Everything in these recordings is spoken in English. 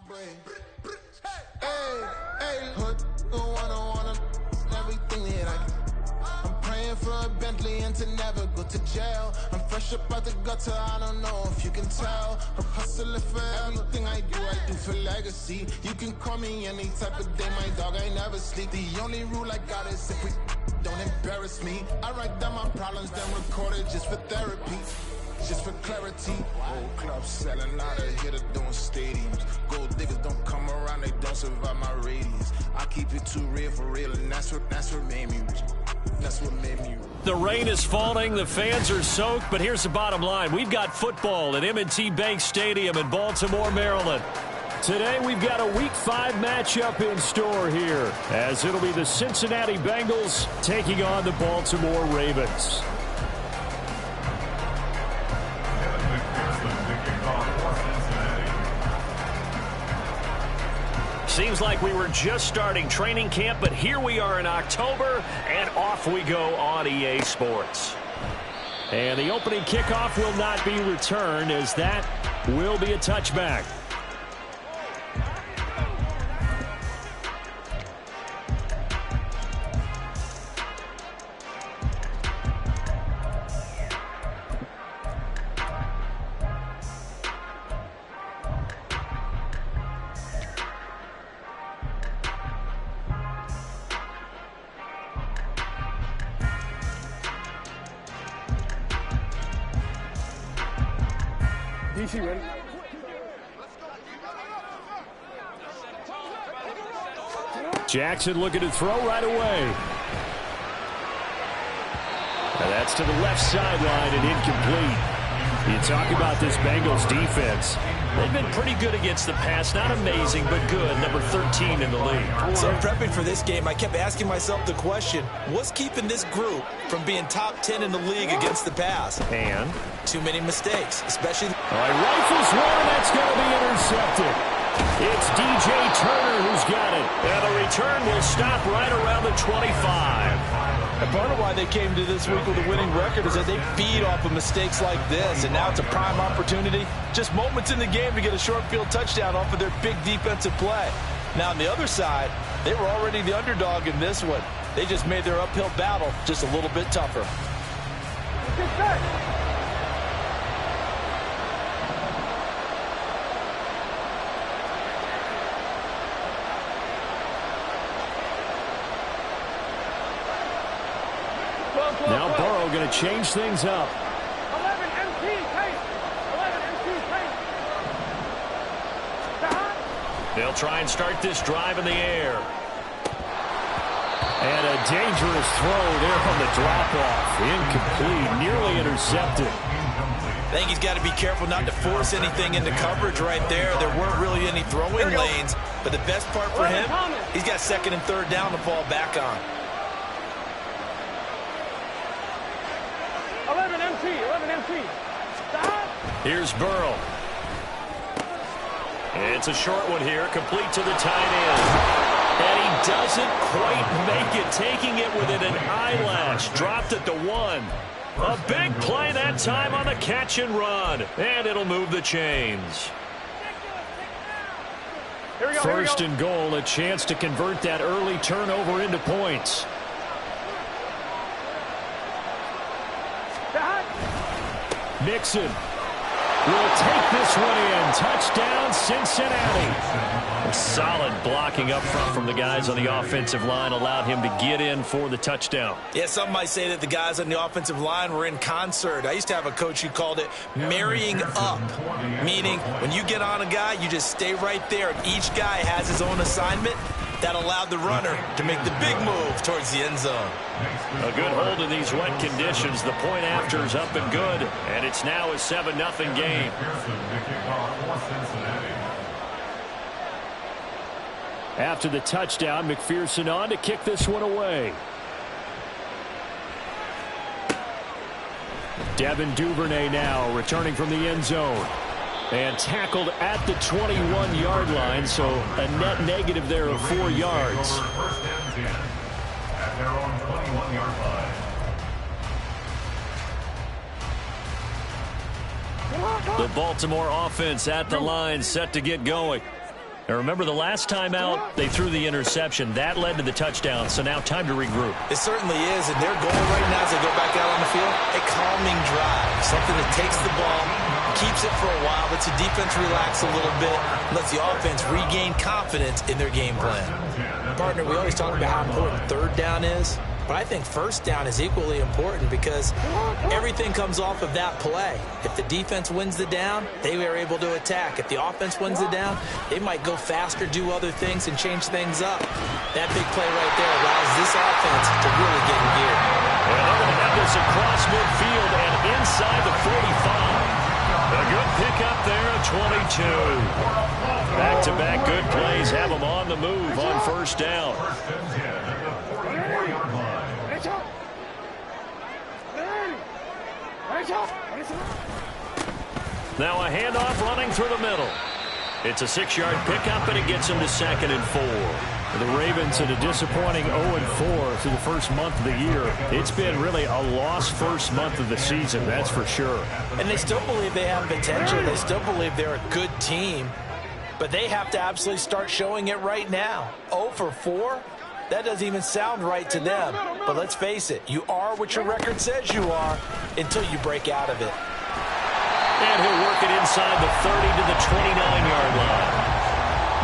Hey, hood, wanna everything that I can. I'm praying for a Bentley and to never go to jail. I'm fresh up out the gutter, I don't know if you can tell. I'm hustling for everything I do for legacy. You can call me any type of day, my dog, I never sleep. The only rule I got is if we don't embarrass me. I write down my problems, then record it just for therapy. Just for clarity, old clubs selling out of here to doing stadiums. Gold diggers don't come around, they don't survive my radius. I keep it too real for real, and that's what made me rich. That's what made me rich. The rain is falling, the fans are soaked, but here's the bottom line. We've got football at M&T Bank Stadium in Baltimore, Maryland. Today we've got a Week 5 matchup in store here, as it'll be the Cincinnati Bengals taking on the Baltimore Ravens. Seems like we were just starting training camp, but here we are in October, and off we go on EA Sports. And the opening kickoff will not be returned, as that will be a touchback. DC ready? Jackson looking to throw right away. And that's to the left sideline and incomplete. You talk about this Bengals defense. They've been pretty good against the pass. Not amazing, but good. Number 13 in the league. So prepping for this game, I kept asking myself the question, what's keeping this group from being top 10 in the league against the pass? And? Too many mistakes, especially... All right, rifles one, that's going to be intercepted. It's DJ Turner who's got it. And the return will stop right around the 25. And part of why they came to this week with a winning record is that they feed off of mistakes like this, and now it's a prime opportunity. Just moments in the game to get a short field touchdown off of their big defensive play. Now, on the other side, they were already the underdog in this one. They just made their uphill battle just a little bit tougher. Now Burrow going to change things up. 11 MT, pace. 11 MT, pace. They'll try and start this drive in the air. And a dangerous throw there on the drop-off. Incomplete, nearly intercepted. I think he's got to be careful not to force anything into coverage right there. There weren't really any throwing lanes, but the best part for him, he's got second and third down to fall back on. 11 MT. Stop. Here's Burrow. It's a short one here, complete to the tight end. And he doesn't quite make it, taking it within an eyelash. Dropped at the 1. A big play that time on the catch and run. And it'll move the chains. First and goal, a chance to convert that early turnover into points. Mixon will take this one in. Touchdown, Cincinnati. Solid blocking up front from the guys on the offensive line allowed him to get in for the touchdown. Yeah, some might say that the guys on the offensive line were in concert. I used to have a coach who called it marrying up, meaning when you get on a guy, you just stay right there, and each guy has his own assignment. That allowed the runner to make the big move towards the end zone. A good hold in these wet conditions. The point after is up and good, and it's now a 7-0 game. After the touchdown, McPherson on to kick this one away. Devin Duvernay now returning from the end zone. And tackled at the 21-yard line, so a net negative there of 4 yards. The Baltimore offense at the line, set to get going. And remember, the last time out, they threw the interception. That led to the touchdown, so now time to regroup. It certainly is, and their goal right now as they go back out on the field, a calming drive, something that takes the ball, keeps it for a while, lets the defense relax a little bit, lets the offense regain confidence in their game plan. Partner, we always talk about how important third down is, but I think first down is equally important because everything comes off of that play. If the defense wins the down, they are able to attack. If the offense wins the down, they might go faster, do other things, and change things up. That big play right there allows this offense to really get in gear. And they're going to have this across midfield and inside the 45. A good pickup there at 22. Back-to-back good plays have them on the move on first down. Now a handoff running through the middle. It's a 6-yard pickup, and it gets them to 2nd and 4. The Ravens had a disappointing 0-4 through the first month of the year. It's been really a lost first month of the season, that's for sure. And they still believe they have potential. They still believe they're a good team. But they have to absolutely start showing it right now. 0-4? That doesn't even sound right to them. But let's face it, you are what your record says you are until you break out of it. And he'll work it inside the 30 to the 29-yard line.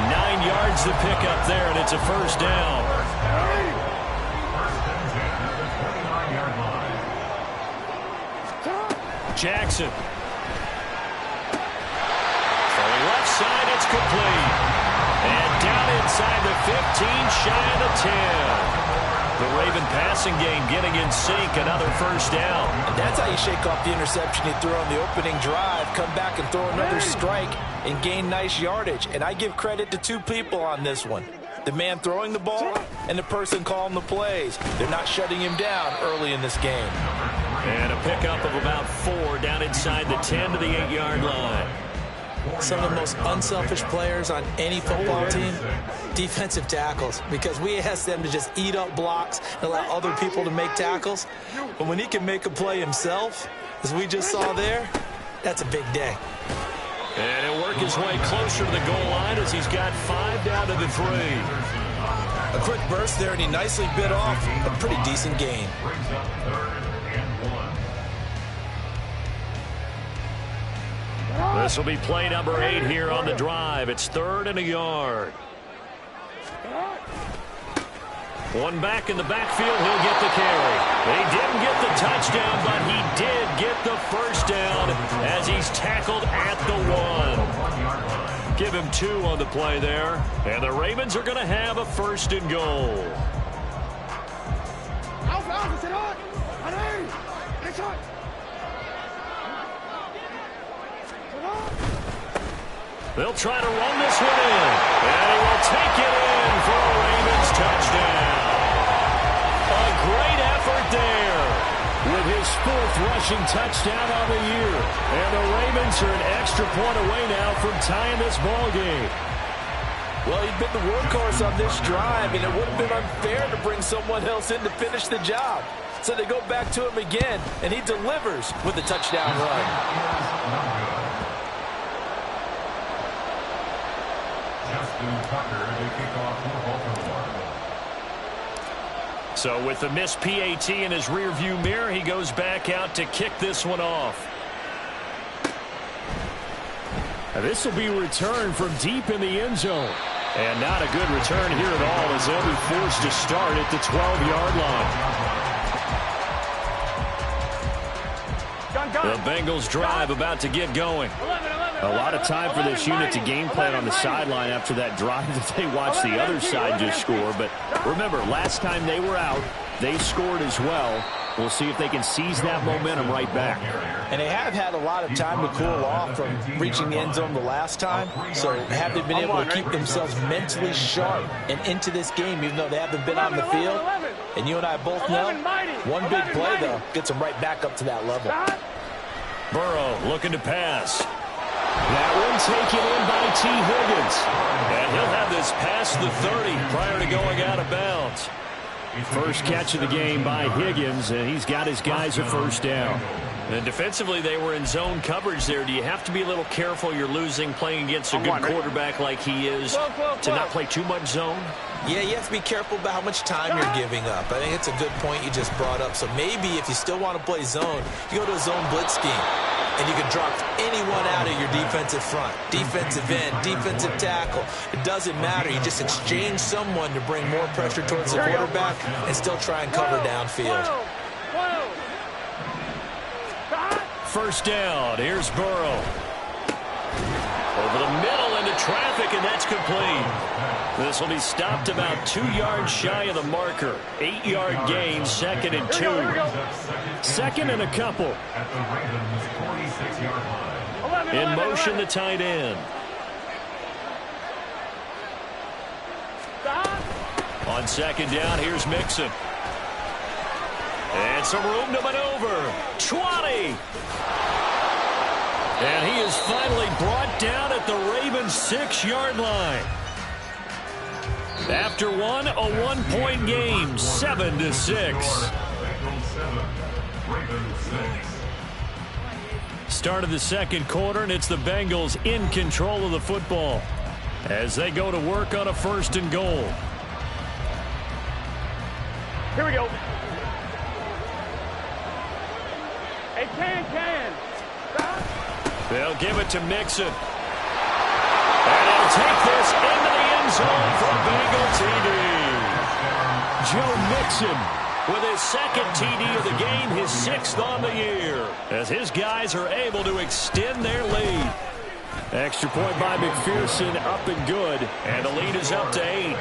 9 yards to pick up there, and it's a first down. Jackson. Throwing left side, it's complete. And down inside the 15, shy of the 10. The Raven passing game getting in sync, another first down. And that's how you shake off the interception he threw on the opening drive, come back and throw another strike and gain nice yardage. And I give credit to two people on this one. The man throwing the ball and the person calling the plays. They're not shutting him down early in this game. And a pickup of about 4 down inside the 10 to the 8-yard line. Some of the most unselfish players on any football team, defensive tackles, because we ask them to just eat up blocks and allow other people to make tackles. But when he can make a play himself, as we just saw there, that's a big day. And he'll work his way closer to the goal line as he's got 5 down to the 3. A quick burst there, and he nicely bit off a pretty decent gain. This will be play number 8 here on the drive. It's 3rd and a yard. One back in the backfield, he'll get the carry. He didn't get the touchdown, but he did get the first down as he's tackled at the 1. Give him 2 on the play there. And the Ravens are going to have a 1st and goal. They'll try to run this one in. And he will take it in for a Ravens touchdown. A great effort there with his 4th rushing touchdown on the year. And the Ravens are an extra point away now from tying this ball game. Well, he'd been the workhorse on this drive, and it would have been unfair to bring someone else in to finish the job. So they go back to him again, and he delivers with a touchdown run. So with the missed PAT in his rearview mirror, he goes back out to kick this one off. This will be returned from deep in the end zone. And not a good return here at all as they'll be forced to start at the 12-yard line. The Bengals drive about to get going. A lot of time for this unit to game plan on the sideline after that drive that they watched the other side just score. But remember, last time they were out, they scored as well. We'll see if they can seize that momentum right back. And they have had a lot of time to cool off from reaching the end zone the last time. So have they been able to keep themselves mentally sharp and into this game, even though they haven't been on the field? And you and I both know, one big play, though, gets them right back up to that level. Burrow looking to pass. That one taken in by T. Higgins. And he'll have this past the 30 prior to going out of bounds. First catch of the game by Higgins, and he's got his guys a first down. And defensively, they were in zone coverage there. Do you have to be a little careful you're losing playing against a good quarterback like he is to not play too much zone? Yeah, you have to be careful about how much time you're giving up. I think it's a good point you just brought up. So maybe if you still want to play zone, you go to a zone blitz scheme. And you can drop anyone out of your defensive front. Defensive end, defensive tackle. It doesn't matter. You just exchange someone to bring more pressure towards the quarterback and still try and cover downfield. First down. Here's Burrow. Over the middle into traffic, and that's complete. This will be stopped about 2 yards shy of the marker. 8-yard gain, 2nd and 2. 2nd and a couple. In motion, the tight end. On 2nd down, here's Mixon. And some room to maneuver. 20. And he is finally brought down at the Ravens' 6-yard line. After one, a 1-point game, 7-6. Start of the second quarter, and it's the Bengals in control of the football as they go to work on a 1st and goal. Here we go. Hey, can. They'll give it to Mixon. And he'll take this into the end zone for a Bengal TD. Joe Mixon with his 2nd TD of the game, his 6th on the year, as his guys are able to extend their lead. Extra point by McPherson, up and good, and the lead is up to 8.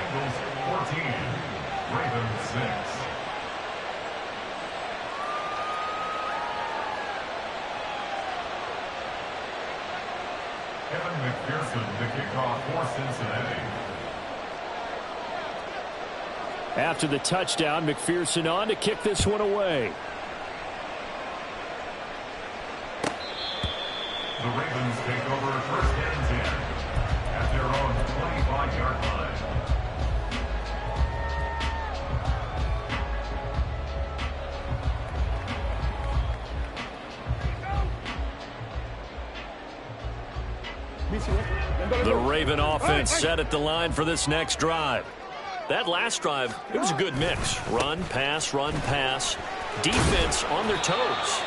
Kevin McPherson, the kickoff for Cincinnati. After the touchdown, McPherson on to kick this one away. The Ravens take over 1st and 10 at their own 25-yard line. The Raven offense set at the line for this next drive. That last drive, it was a good mix. Run, pass, defense on their toes.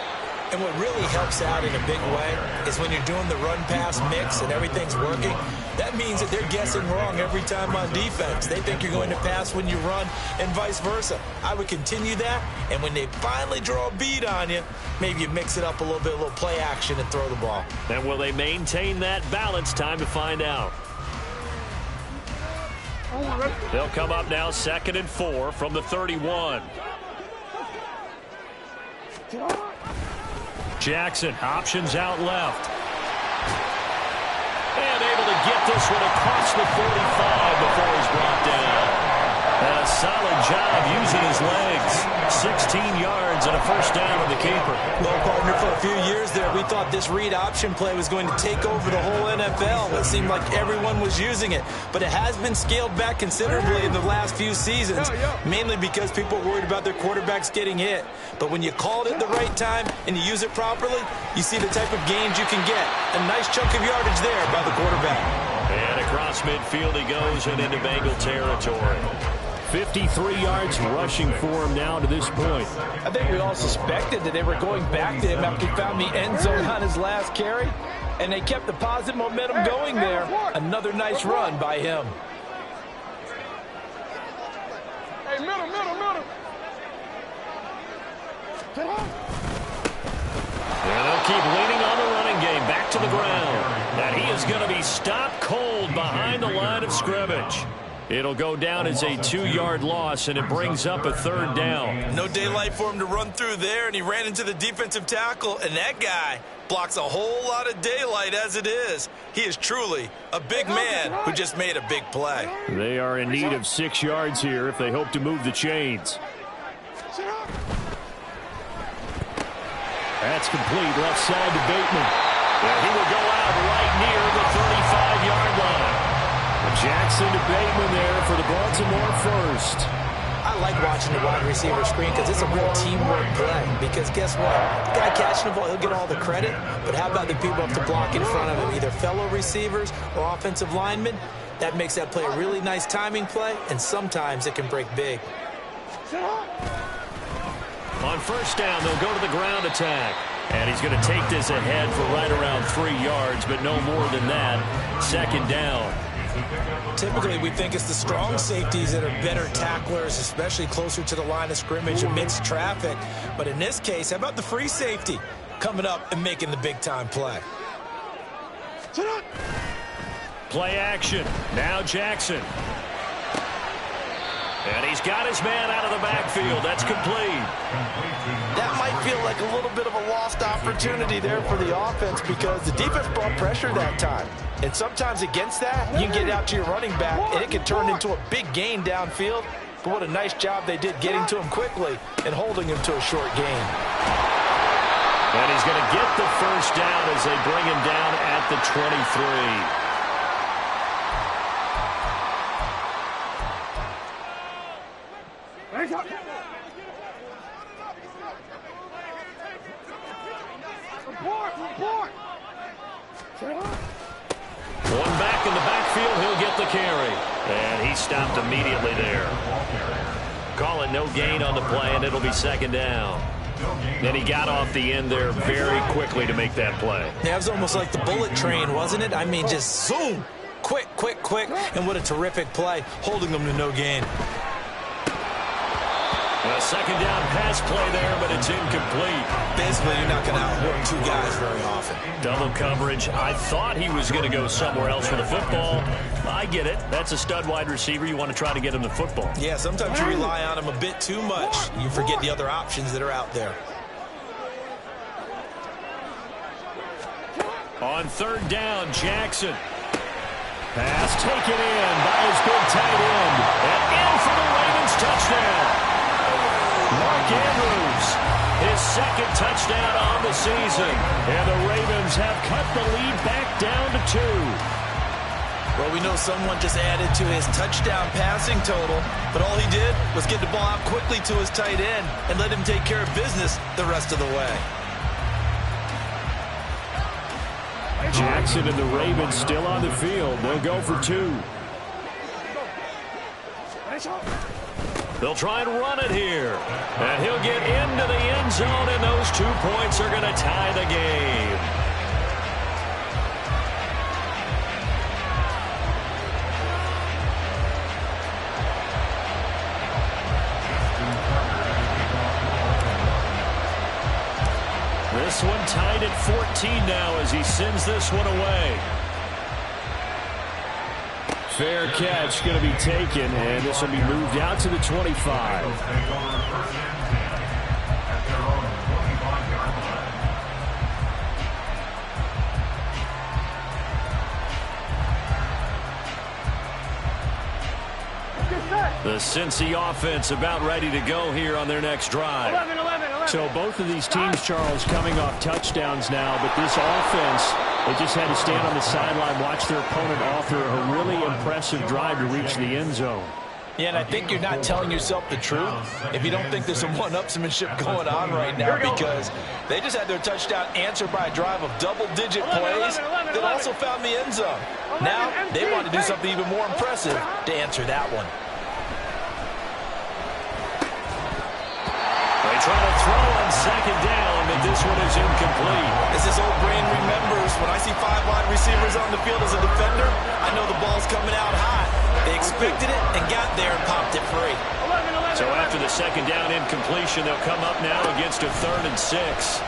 And what really helps out in a big way is when you're doing the run-pass mix and everything's working, that means that they're guessing wrong every time on defense. They think you're going to pass when you run and vice versa. I would continue that, and when they finally draw a beat on you, maybe you mix it up a little bit, a little play action and throw the ball. And will they maintain that balance? Time to find out. They'll come up now 2nd and 4 from the 31. Jackson, options out left. And able to get this one across the 45 before he's brought down. And a solid job using his legs. 16 yards and a 1st down on the keeper. Well, partner, for a few years there, we thought this read option play was going to take over the whole NFL. It seemed like everyone was using it. But it has been scaled back considerably in the last few seasons, mainly because people are worried about their quarterbacks getting hit. But when you call it at the right time and you use it properly, you see the type of gains you can get. A nice chunk of yardage there by the quarterback. And across midfield he goes and into Bengal territory. 53 yards rushing for him now to this point. I think we all suspected that they were going back to him after he found the end zone on his last carry, and they kept the positive momentum going there. Another nice run by him. Hey, middle. And they'll keep leaning on the running game. Back to the ground. And he is going to be stopped cold behind the line of scrimmage. It'll go down as a 2-yard loss, and it brings up a 3rd down. No daylight for him to run through there, and he ran into the defensive tackle, and that guy blocks a whole lot of daylight as it is. He is truly a big man who just made a big play. They are in need of 6 yards here if they hope to move the chains. That's complete, left side to Bateman. And he will go out right near the 35-yard line. Jackson to Bateman there for the Baltimore 1st. I like watching the wide receiver screen because it's a real teamwork play. Because guess what? The guy catching the ball, he'll get all the credit. But how about the people up to block in front of him, either fellow receivers or offensive linemen? That makes that play a really nice timing play, and sometimes it can break big. On first down, they'll go to the ground attack. And he's going to take this ahead for right around 3 yards, but no more than that. Second down. Typically, we think it's the strong safeties that are better tacklers, especially closer to the line of scrimmage amidst traffic. But in this case, how about the free safety coming up and making the big-time play? Play action. Now Jackson. And he's got his man out of the backfield. That's complete. That might feel like a little bit of a lost opportunity there for the offense because the defense brought pressure that time. And sometimes against that, you can get out to your running back, and it can turn into a big gain downfield. But what a nice job they did getting to him quickly and holding him to a short gain. And he's going to get the first down as they bring him down at the 23. One back in the backfield, he'll get the carry. And he stopped immediately there. Call it no gain on the play, and it'll be second down. And he got off the end there very quickly to make that play. Yeah, it was almost like the bullet train, wasn't it? I mean, just zoom. Quick, quick, quick. And what a terrific play, holding them to no gain. A second down pass play there, but it's incomplete. Basically, you're not going to outwork two guys very often. Double coverage. I thought he was going to go somewhere else for the football. I get it. That's a stud wide receiver. You want to try to get him the football. Yeah, sometimes you rely on him a bit too much. You forget the other options that are out there. On third down, Jackson. Pass taken in by his big tight end. And in for the Ravens touchdown. Mark Andrews, his second touchdown on the season. And the Ravens have cut the lead back down to 2. Well, we know someone just added to his touchdown passing total, but all he did was get the ball out quickly to his tight end and let him take care of business the rest of the way. Jackson and the Ravens still on the field. They'll go for 2. They'll try and run it here. And he'll get into the end zone, and those 2 points are going to tie the game. This one tied at 14 now as he sends this one away. Fair catch going to be taken, and this will be moved out to the 25. The Cincy offense about ready to go here on their next drive. 11. So both of these teams, Charles, coming off touchdowns now, but this offense, they just had to stand on the sideline, watch their opponent author a really impressive drive to reach the end zone. Yeah, and I think you're not telling yourself the truth if you don't think there's some one-upsmanship going on right now, because they just had their touchdown answered by a drive of double-digit plays that also found the end zone. Now they want to do something even more impressive to answer that one. They try to throw on second down, but this one is incomplete. As this old brain remembers, when I see 5 wide receivers on the field as a defender, I know the ball's coming out hot. They expected it and got there and popped it free. So after the second down incompletion, they'll come up now against a 3rd and 6.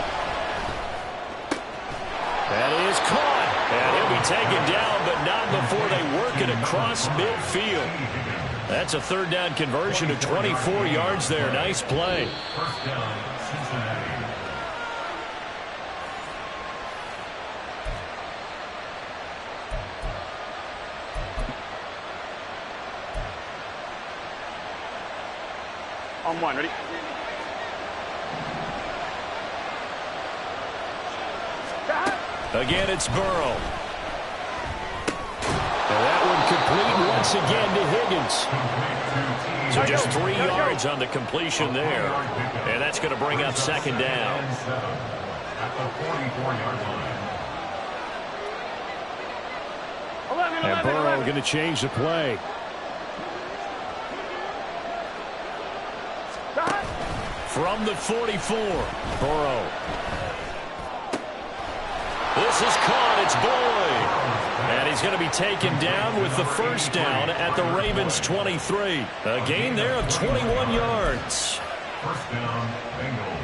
That is caught. And he'll be taken down, but not before they work it across midfield. That's a 3rd down conversion of 24 yards there. Nice play. First down, Cincinnati. On 1, ready? Again, it's Burrow. And that one complete once again to Higgins. So just 3 yards on the completion there. And that's going to bring up second down. At the 44-yard line. And Burrow going to change the play. From the 44, Burrow. This is caught. It's Boyd. And he's going to be taken down with the first down at the Ravens' 23. A gain there of 21 yards. First down, Bengals.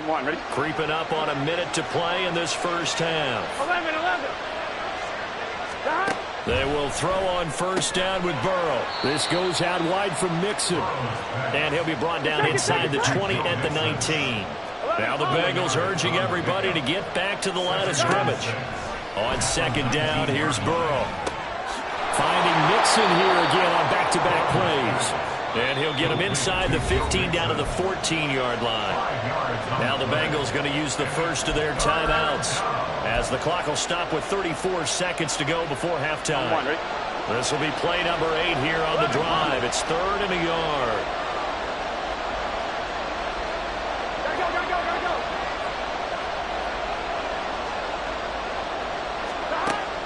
One, ready? Creeping up on a minute to play in this first half. 11. They will throw on first down with Burrow. This goes out wide from Mixon. And he'll be brought down inside the 20 at the 19. Now the Bengals urging everybody to get back to the line of scrimmage. On second down, here's Burrow. Finding Mixon here again on back-to-back plays. And he'll get him inside the 15 down to the 14-yard line. Now the Bengals going to use the first of their timeouts, as the clock will stop with 34 seconds to go before halftime. This will be play number 8 here on the drive. It's 3rd and a yard.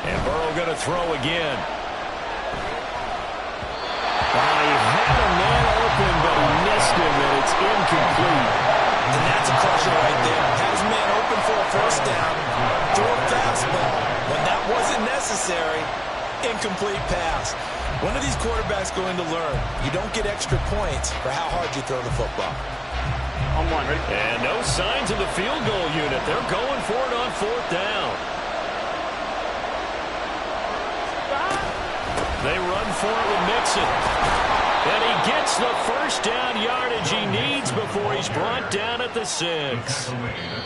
And Burrow going to throw again. He had a man open, but he missed him, and it's incomplete. And that's a crusher right there. Had his man open for a first down. Threw a fastball. When that wasn't necessary, incomplete pass. When are these quarterbacks going to learn? You don't get extra points for how hard you throw the football. On one, ready? And no signs of the field goal unit. They're going for it on 4th down. They run for it with Mixon. And he gets the first down yardage he needs before he's brought down at the 6.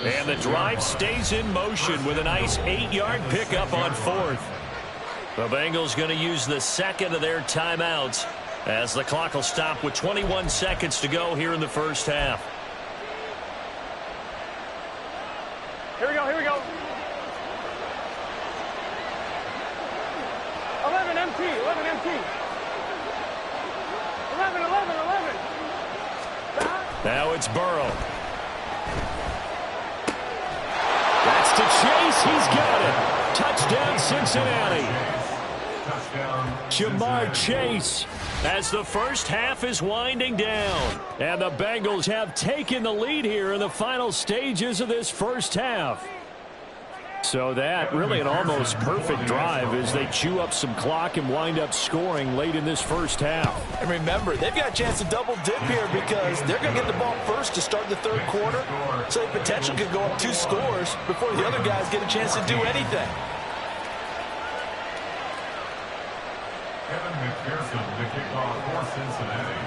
And the drive stays in motion with a nice 8-yard pickup on 4th. The Bengals going to use the second of their timeouts, as the clock will stop with 21 seconds to go here in the first half. Here we go. 11 MT. 11. Now it's Burrow. That's to Chase. He's got it. Touchdown, Cincinnati. Jamar Chase, as the first half is winding down. And the Bengals have taken the lead here in the final stages of this first half. So that really an almost perfect drive as they chew up some clock and wind up scoring late in this first half. And remember, they've got a chance to double dip here because they're going to get the ball first to start the 3rd quarter. So they potentially could go up 2 scores before the other guys get a chance to do anything. Kevin McPherson, the kickoff for Cincinnati.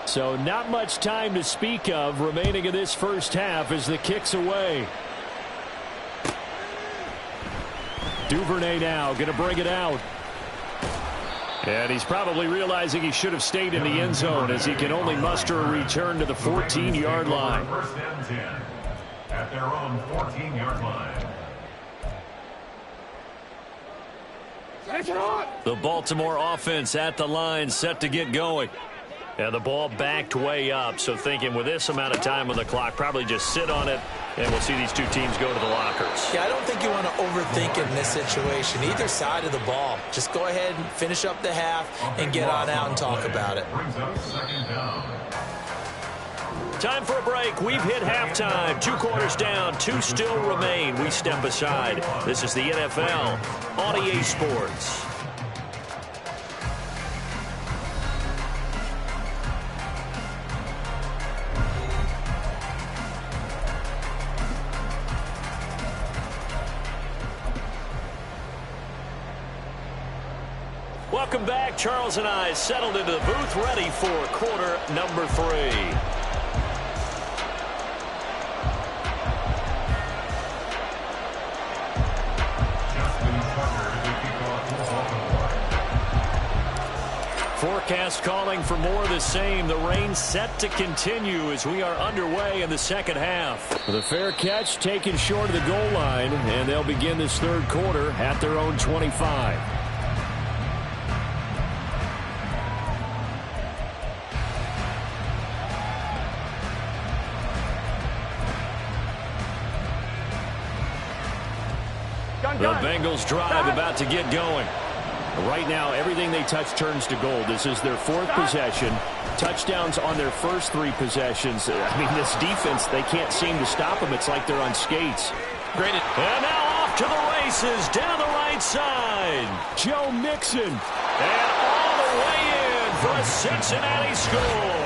So not much time to speak of remaining in this first half as the kick's away. Duvernay now going to bring it out. And he's probably realizing he should have stayed in the end zone as he can only muster a return to the 14-yard line. First and 10 at their own 14-yard line. The Baltimore offense at the line, set to get going. And the ball backed way up, so thinking with this amount of time on the clock, probably just sit on it, and we'll see these two teams go to the lockers. Yeah, I don't think you want to overthink it in this situation, either side of the ball. Just go ahead and finish up the half and get on out and talk about it. Brings up second down. Time for a break. We've hit halftime. 2 quarters down, 2 still remain. We step aside. This is the NFL on EA Sports. Welcome back. Charles and I settled into the booth, ready for quarter number 3. forecast calling for more of the same. The rain set to continue as we are underway in the second half. The fair catch taken short of the goal line, and they'll begin this third quarter at their own 25. The Bengals drive about to get going. Right now, everything they touch turns to gold. This is their fourth possession. Touchdowns on their first 3 possessions. I mean, this defense, they can't seem to stop them. It's like they're on skates. Great. And now off to the races down the right side. Joe Mixon. And all the way in for a Cincinnati score.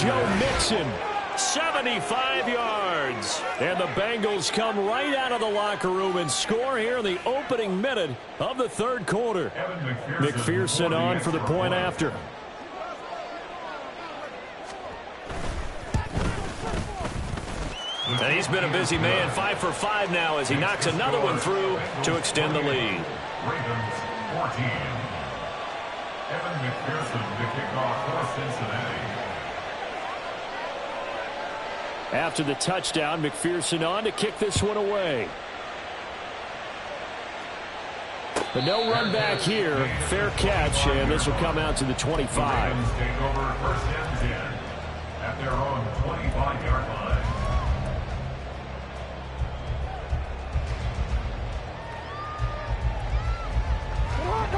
Joe Mixon. 75 yards. And the Bengals come right out of the locker room and score here in the opening minute of the third quarter. McPherson on for the point after. And he's been a busy man, 5 for 5 now as he knocks another one through to extend the lead. Ravens 14. Evan McPherson to kick off for Cincinnati. After the touchdown, McPherson on to kick this one away. But no run back here. Fair catch, and this will come out to the 25. The Ravens take over first and 10 at their own 25-yard line.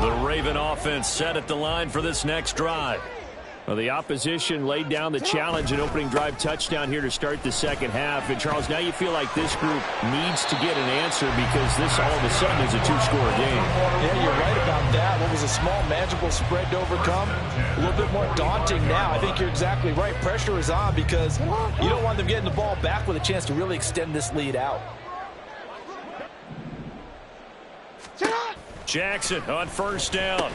The Raven offense set at the line for this next drive. Well, the opposition laid down the challenge and opening drive touchdown here to start the second half. And, Charles, now you feel like this group needs to get an answer because this all of a sudden is a 2-score game. Yeah, you're right about that. What was a small, manageable spread to overcome, a little bit more daunting now. I think you're exactly right. Pressure is on because you don't want them getting the ball back with a chance to really extend this lead out. Jackson on first down.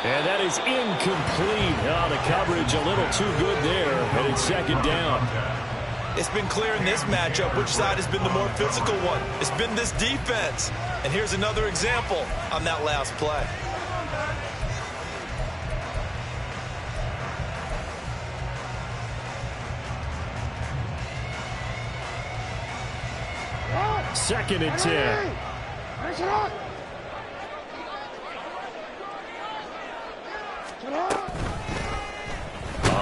And that is incomplete. Oh, the coverage a little too good there, and it's second down. It's been clear in this matchup which side has been the more physical one. It's been this defense. And here's another example on that last play. Second and 10.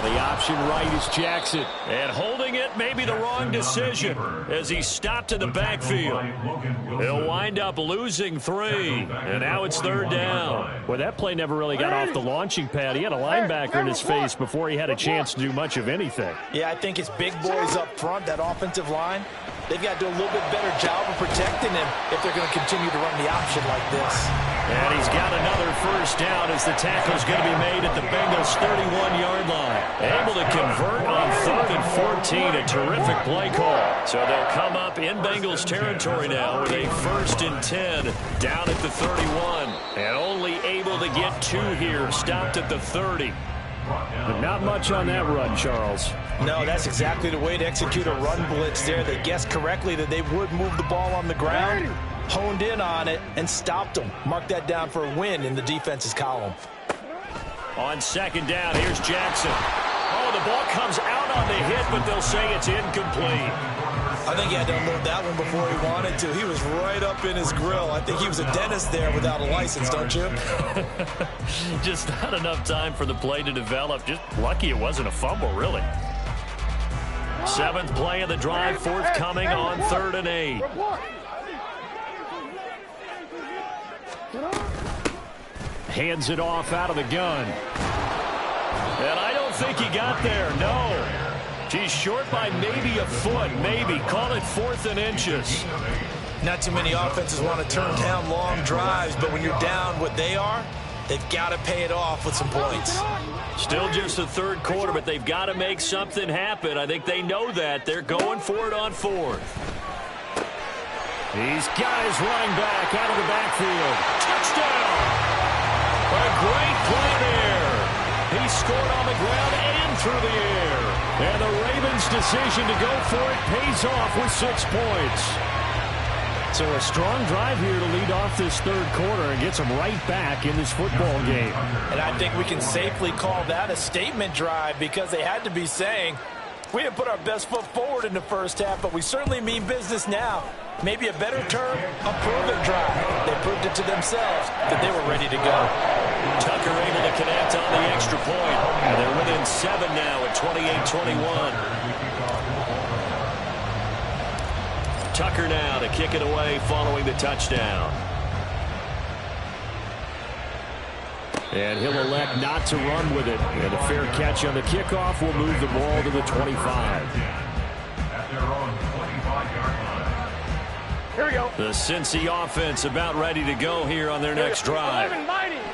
The option right is Jackson. And holding it may be the wrong decision as he stopped in the backfield. He'll wind up losing 3. And now it's third down. Well, that play never really got off the launching pad. He had a linebacker in his face before he had a chance to do much of anything. Yeah, I think it's big boys up front, that offensive line. They've got to do a little bit better job of protecting him if they're going to continue to run the option like this. And he's got another first down as the tackle's going to be made at the Bengals' 31-yard line. Able to convert on 3rd and 14. A terrific play call. So they'll come up in Bengals territory now with a 1st and 10 down at the 31. And only able to get 2 here. Stopped at the 30. But not much on that run, Charles. No, that's exactly the way to execute a run blitz there. They guessed correctly that they would move the ball on the ground, honed in on it, and stopped them. Mark that down for a win in the defense's column. On second down, here's Jackson. Oh, the ball comes out on the hit, but they'll say it's incomplete. I think he had to unload that one before he wanted to. He was right up in his grill. I think he was a dentist there without a license, don't you? Just not enough time for the play to develop. Just lucky it wasn't a fumble, really. 7th play of the drive, forthcoming on 3rd and 8. Hands it off out of the gun. And I don't think he got there, no. He's short by maybe a foot, maybe. Call it 4th and inches. Not too many offenses want to turn down long drives, but when you're down what they are, they've got to pay it off with some points. Still just the third quarter, but they've got to make something happen. I think they know that. They're going for it on 4th. He's got his running back out of the backfield. Touchdown! A great play there. He scored on the ground and through the air. And the Ravens' decision to go for it pays off with 6 points. So a strong drive here to lead off this third quarter and gets them right back in this football game. And I think we can safely call that a statement drive because they had to be saying, we didn't put our best foot forward in the first half, but we certainly mean business now. Maybe a better term, a prove-it drive. They proved it to themselves that they were ready to go. Tucker able to connect on the extra point. And they're within 7 now at 28-21. Tucker now to kick it away following the touchdown. And he'll elect not to run with it. And a fair catch on the kickoff will move the ball to the 25. At their own 25-yard line. Here we go. The Cincy offense about ready to go here on their next drive.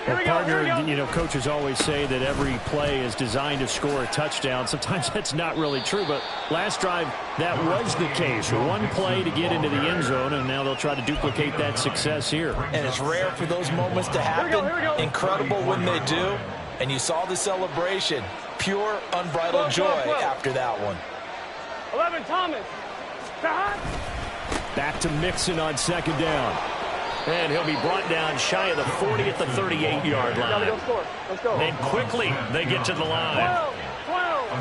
Here we go. Partner, you know, coaches always say that every play is designed to score a touchdown. Sometimes that's not really true, but last drive, that was the case. One play to get into the end zone, and now they'll try to duplicate that success here. And it's rare for those moments to happen. Here we go. Incredible when they do. And you saw the celebration. Pure, unbridled joy after that one. 11, Thomas. Back to Mixon on second down. And he'll be brought down shy of the 40 at the 38-yard line. Let's go. And quickly they get to the line. 12.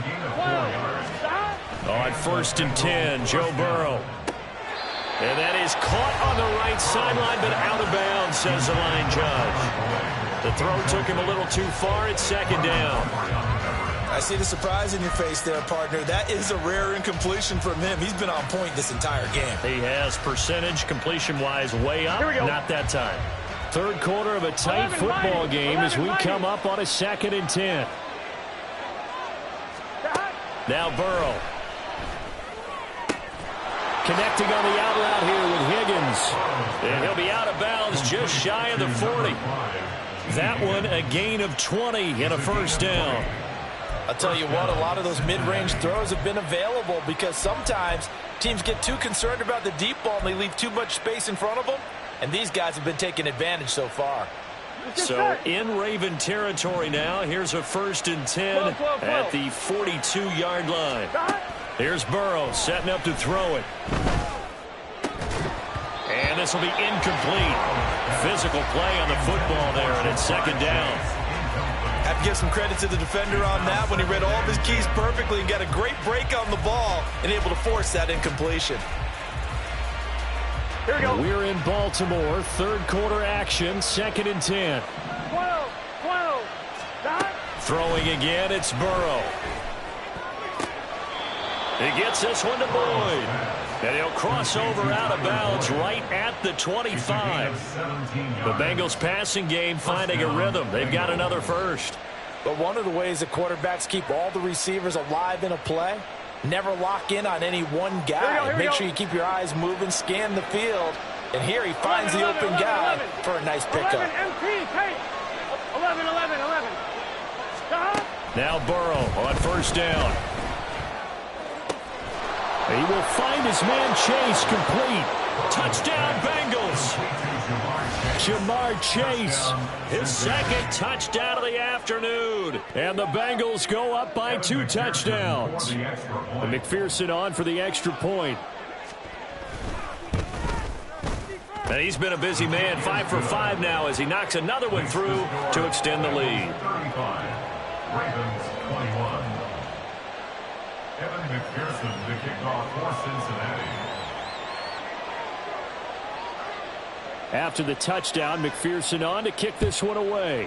On 1st and 10, Joe Burrow. And that is caught on the right sideline, but out of bounds, says the line judge. The throw took him a little too far at second down. I see the surprise in your face there, partner. That is a rare incompletion from him. He's been on point this entire game. He has percentage completion-wise way up. Not that time. Third quarter of a tight football game as we come up on a 2nd and 10. Now Burrow. Connecting on the out route here with Higgins. And he'll be out of bounds just shy of the 40. That one a gain of 20 and a first down. I'll tell you what, a lot of those mid-range throws have been available because sometimes teams get too concerned about the deep ball and they leave too much space in front of them. And these guys have been taking advantage so far. So in Raven territory now. Here's a 1st and 10 at the 42-yard line. Here's Burrow setting up to throw it. And this will be incomplete. Physical play on the football there, and it's second down. Have to give some credit to the defender on that when he read all of his keys perfectly and got a great break on the ball and able to force that incompletion. Here we go. We're in Baltimore. Third quarter action. 2nd and 10. 12. Throwing again. It's Burrow. He gets this one to Boyd. And he'll cross over out of bounds right at the 25. The Bengals passing game finding a rhythm. They've got another first. But one of the ways that quarterbacks keep all the receivers alive in a play, never lock in on any one guy. Make sure you keep your eyes moving, scan the field. And here he finds the open guy for a nice pickup. 11, Now Burrow on first down. He will find his man Chase complete. Touchdown Bengals. Jamar Chase, his second touchdown of the afternoon. And the Bengals go up by 2 touchdowns. And McPherson on for the extra point. And he's been a busy man, 5 for 5 now as he knocks another one through to extend the lead. 35. Ravens 21. Evan McPherson to kick off for Cincinnati. After the touchdown, McPherson on to kick this one away.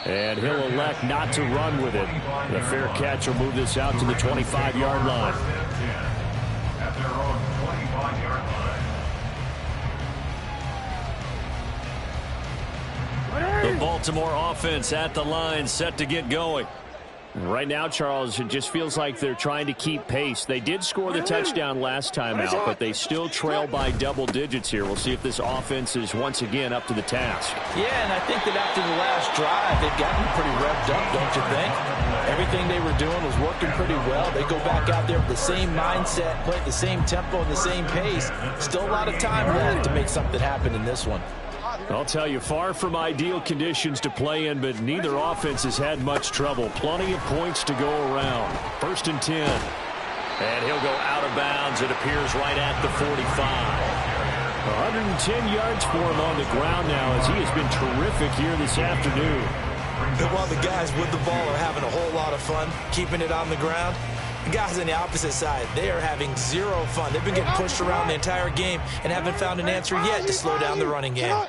And he'll elect not to run with it. The fair catch will move this out to the 25-yard line. At their own 25-yard line. The Baltimore offense at the line, set to get going. Right now, Charles, it just feels like they're trying to keep pace. They did score the touchdown last time out, but they still trail by double digits here. We'll see if this offense is once again up to the task. Yeah, and I think that after the last drive, they've gotten pretty revved up, don't you think? Everything they were doing was working pretty well. They go back out there with the same mindset, play at the same tempo and the same pace. Still a lot of time left to make something happen in this one. I'll tell you, far from ideal conditions to play in, but neither offense has had much trouble. Plenty of points to go around. 1st and 10. And he'll go out of bounds. It appears right at the 45. 110 yards for him on the ground now as he has been terrific here this afternoon. And while the guys with the ball are having a whole lot of fun keeping it on the ground, the guys on the opposite side, they are having zero fun. They've been getting pushed around the entire game and haven't found an answer yet to slow down the running game.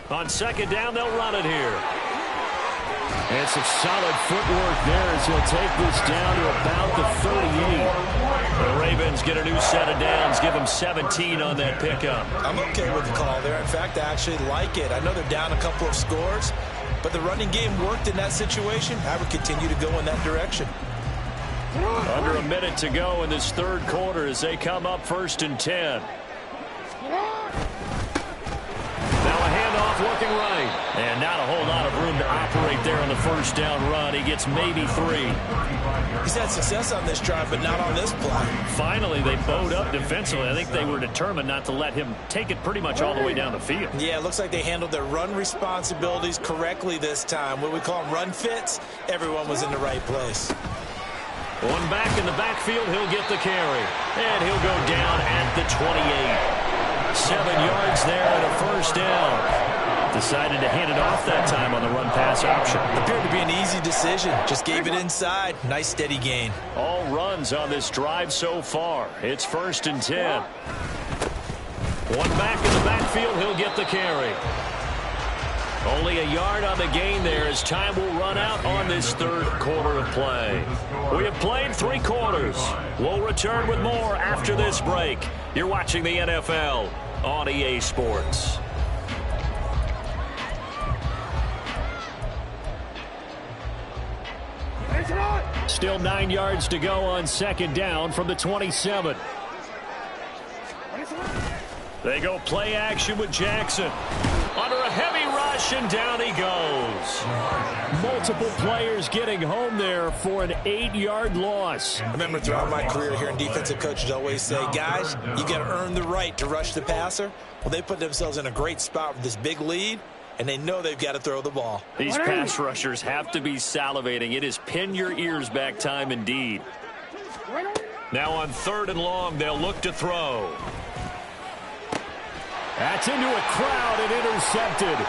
On second down, they'll run it here. And some solid footwork there as he'll take this down to about the 38. The Ravens get a new set of downs, give them 17 on that pickup. I'm okay with the call there. In fact, I actually like it. I know they're down a couple of scores, but the running game worked in that situation. I would continue to go in that direction. Under a minute to go in this third quarter as they come up 1st and 10. Now a handoff looking right. And not a whole lot of room to operate there on the first down run. He gets maybe 3. He's had success on this drive, but not on this play. Finally, they bowed up defensively. I think they were determined not to let him take it pretty much all the way down the field. Yeah, it looks like they handled their run responsibilities correctly this time. What we call them run fits, everyone was in the right place. One back in the backfield, he'll get the carry. And he'll go down at the 28. 7 yards there and a first down. Decided to hand it off that time on the run-pass option. Appeared to be an easy decision. Just gave it inside. Nice steady gain. All runs on this drive so far. It's 1st and 10. One back in the backfield, he'll get the carry. Only a yard on the gain there as time will run out on this third quarter of play. We have played 3 quarters. We'll return with more after this break. You're watching the NFL on EA Sports. Still 9 yards to go on second down from the 27. They go play action with Jackson. Under a heavy rush, and down he goes. Multiple players getting home there for an 8-yard loss. I remember throughout my career here in defensive coaches always say, guys, you got to earn the right to rush the passer. Well, they put themselves in a great spot with this big lead, and they know they've got to throw the ball. These pass rushers have to be salivating. It is pin your ears back time indeed. Now on 3rd and long, they'll look to throw. That's into a crowd and intercepted.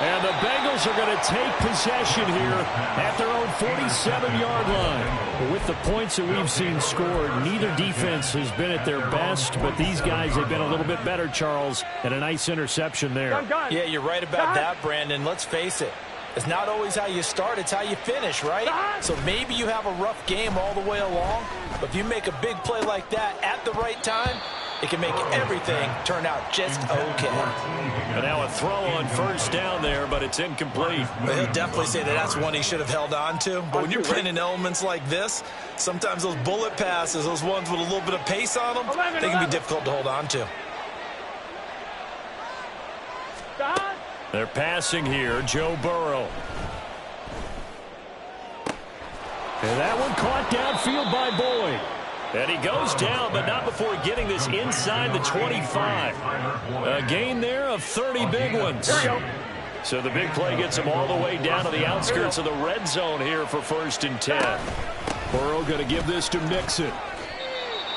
And the Bengals are going to take possession here at their own 47-yard line. With the points that we've seen scored, neither defense has been at their best, but these guys have been a little bit better, Charles, and a nice interception there. Yeah, you're right about that, Brandon. Let's face it. It's not always how you start, it's how you finish, right? So maybe you have a rough game all the way along, but if you make a big play like that at the right time, it can make everything turn out just okay. And now a throw on first down there, but it's incomplete. Well, he'll definitely say that that's one he should have held on to. But when you're playing in elements like this, sometimes those bullet passes, those ones with a little bit of pace on them, they can be difficult to hold on to. They're passing here, Joe Burrow. And that one caught downfield by Boyd. And he goes down, but not before getting this inside the 25. A gain there of 30 big ones. So the big play gets him all the way down to the outskirts of the red zone here for 1st and 10. Burrow going to give this to Mixon.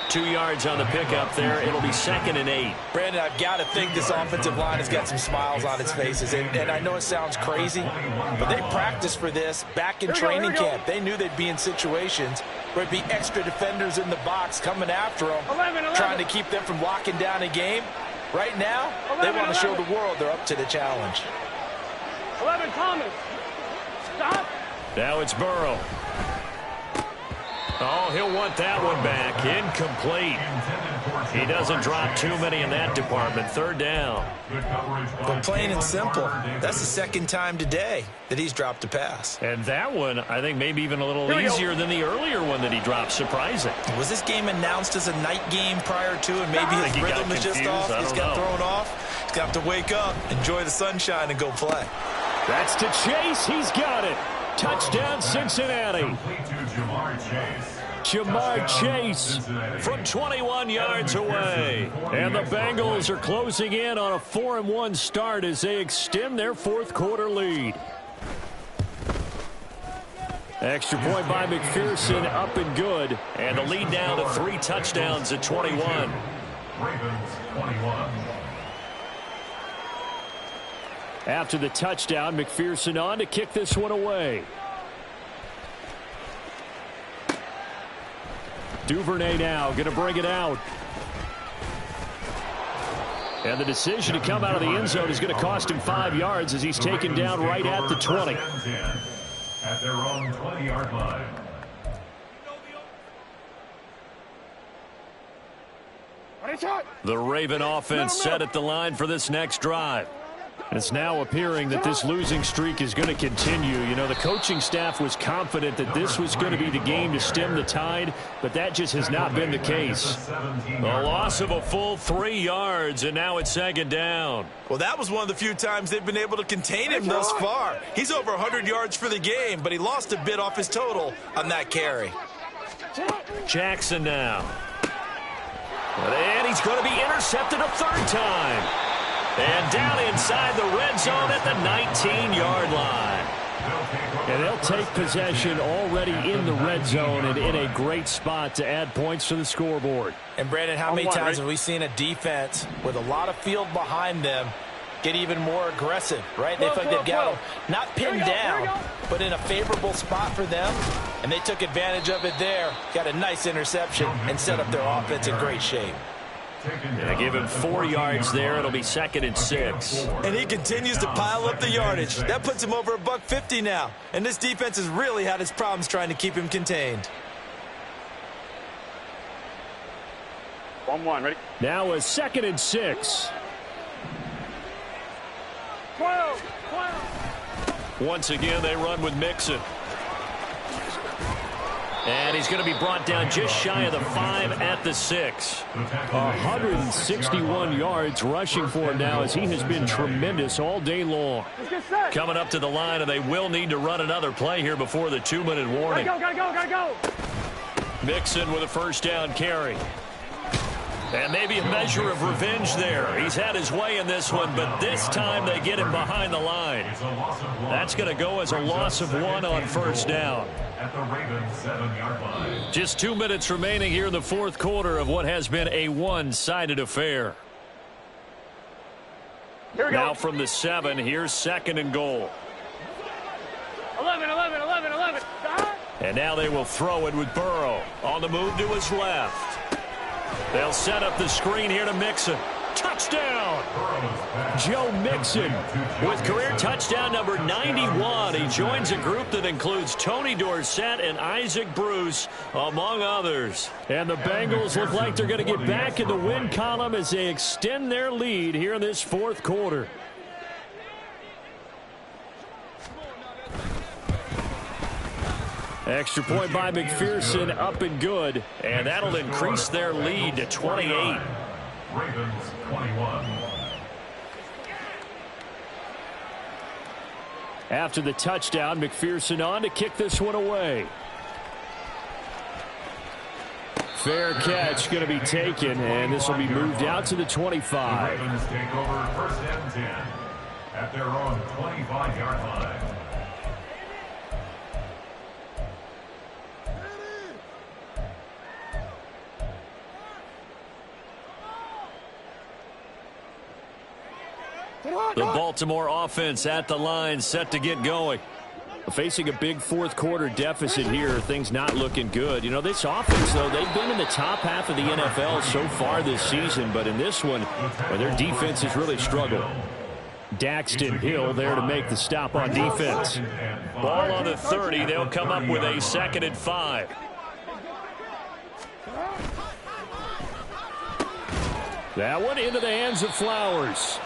2 yards on the pickup there. It'll be 2nd and 8. Brandon, I've got to think this offensive line has got some smiles on its faces. And I know it sounds crazy, but they practiced for this back in training camp. They knew they'd be in situations where it'd be extra defenders in the box coming after them, trying to keep them from locking down a game. Right now, they want to show the world they're up to the challenge. 11, Thomas. Stop. Now it's Burrow. Oh, he'll want that one back. Incomplete. He doesn't drop too many in that department. 3rd down. But plain and simple, that's the 2nd time today that he's dropped a pass. And that one, I think, maybe even a little easier than the earlier one that he dropped. Surprising. Was this game announced as a night game prior to, and maybe his rhythm is just off? He's got thrown off. He's going to have to wake up, enjoy the sunshine, and go play. That's to Chase. He's got it. Touchdown, Cincinnati. Jamar Chase from 21 yards away. And the Bengals are closing in on a 4-1 start as they extend their 4th quarter lead. Extra point by McPherson, up and good. And the lead now to 3 touchdowns at 21. Ravens 21. After the touchdown, McPherson on to kick this one away. Duvernay now going to bring it out. And the decision to come out of the end zone is going to cost him 5 yards as he's taken down right at the 20. At their own 20-yard line. The Raven offense set at the line for this next drive. And it's now appearing that this losing streak is going to continue. You know, the coaching staff was confident that this was going to be the game to stem the tide, but that just has not been the case. A loss of a full 3 yards, and now it's second down. Well, that was one of the few times they've been able to contain him thus far. He's over 100 yards for the game, but he lost a bit off his total on that carry. Jackson now. And he's going to be intercepted a third time. And down inside the red zone at the 19-yard line. And they'll take possession already in the red zone and in a great spot to add points to the scoreboard. And, Brandon, how many times have we seen a defense with a lot of field behind them get even more aggressive, right? They feel like they've got them not pinned down, but in a favorable spot for them. And they took advantage of it there, got a nice interception, and set up their offense in great shape. They give him 4 yards there. It'll be 2nd and 6. And he continues to pile up the yardage. That puts him over $150 now. And this defense has really had its problems trying to keep him contained. 1-1, ready? Now a 2nd and 6. 12. Once again, they run with Mixon. And he's going to be brought down just shy of the 5 at the 6. 161 yards rushing for him now as he has been tremendous all day long. Coming up to the line, and they will need to run another play here before the 2-minute warning. Gotta go. Mixon with a first down carry. And maybe a measure of revenge there. He's had his way in this one, but this time they get him behind the line. That's going to go as a loss of 1 on first down. At the Ravens 7-yard line. Just 2 minutes remaining here in the fourth quarter of what has been a one-sided affair. Now from the 7, here's 2nd and goal. 11. And now they will throw it with Burrow on the move to his left. They'll set up the screen here to Mixon. Touchdown! Joe Mixon with career touchdown number 91. He joins a group that includes Tony Dorsett and Isaac Bruce, among others. And the Bengals look like they're going to get back in the win column as they extend their lead here in this fourth quarter. Extra point by McPherson, up and good. And that'll increase their lead to 28. Ravens 21. After the touchdown, McPherson on to kick this one away. Fair catch going to be taken, and this will be moved out to the 25. The Ravens take over 1st and 10 at their own 25-yard line. The Baltimore offense at the line, set to get going. Facing a big fourth quarter deficit here, things not looking good. You know, this offense, though, they've been in the top half of the NFL so far this season, but in this one, their defense has really struggled. Daxton Hill there to make the stop on defense. Ball on the 30, they'll come up with a 2nd and 5. That one into the hands of Flowers.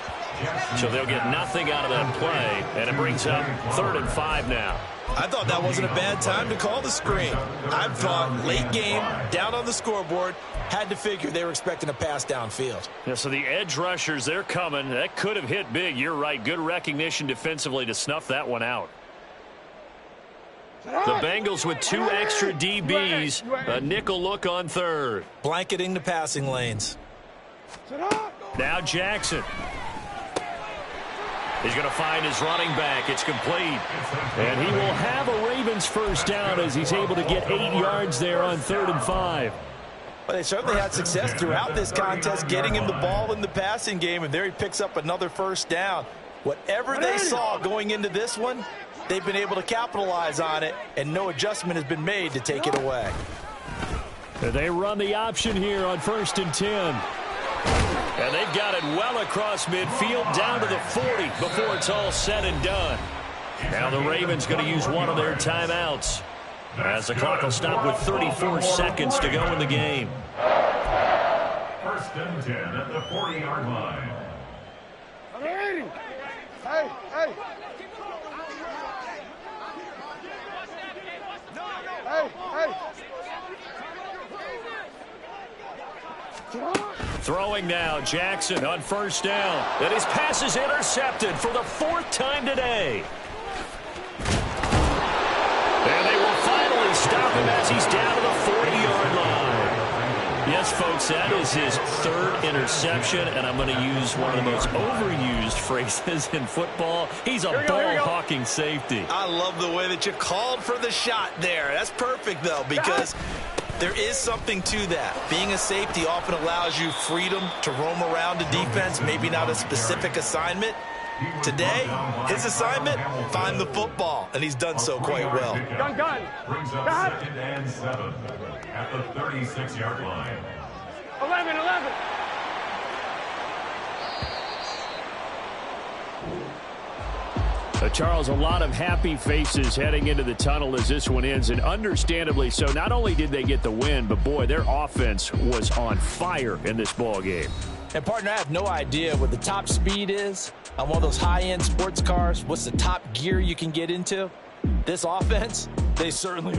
So they'll get nothing out of that play, and it brings up 3rd and 5 now. I thought that wasn't a bad time to call the screen. I thought late game, down on the scoreboard, had to figure they were expecting a pass downfield. Yeah, so the edge rushers, they're coming. That could have hit big. You're right. Good recognition defensively to snuff that one out. The Bengals with 2 extra DBs, a nickel look on 3rd. Blanketing the passing lanes. Now Jackson. He's going to find his running back. It's complete. And he will have a Ravens first down as he's able to get 8 yards there on 3rd and 5. Well, they certainly had success throughout this contest getting him the ball in the passing game, and there he picks up another first down. Whatever they saw going into this one, they've been able to capitalize on it, and no adjustment has been made to take it away. They run the option here on 1st and 10. And they've got it well across midfield down to the 40 before it's all said and done. Now the Ravens going to use one of their timeouts as the clock will stop with 34 seconds to go in the game. 1st and 10 at the 40-yard line. Hey, hey. Hey, hey. Throwing now, Jackson on 1st down. And his pass is intercepted for the 4th time today. And they will finally stop him as he's down to the 40-yard line. Yes, folks, that is his 3rd interception, and I'm going to use one of the most overused phrases in football. He's a ball-hawking safety. I love the way that you called for the shot there. That's perfect, though, because there is something to that. Being a safety often allows you freedom to roam around the defense, maybe not a specific assignment. Today, his assignment, find the football, and he's done so quite well. Gun. Brings up 2nd and 7 at the 36-yard line. 11. Charles, a lot of happy faces heading into the tunnel as this one ends, and understandably so. Not only did they get the win, but boy, their offense was on fire in this ball game. And partner, I have no idea what the top speed is on one of those high-end sports cars. What's the top gear you can get into? This offense, they certainly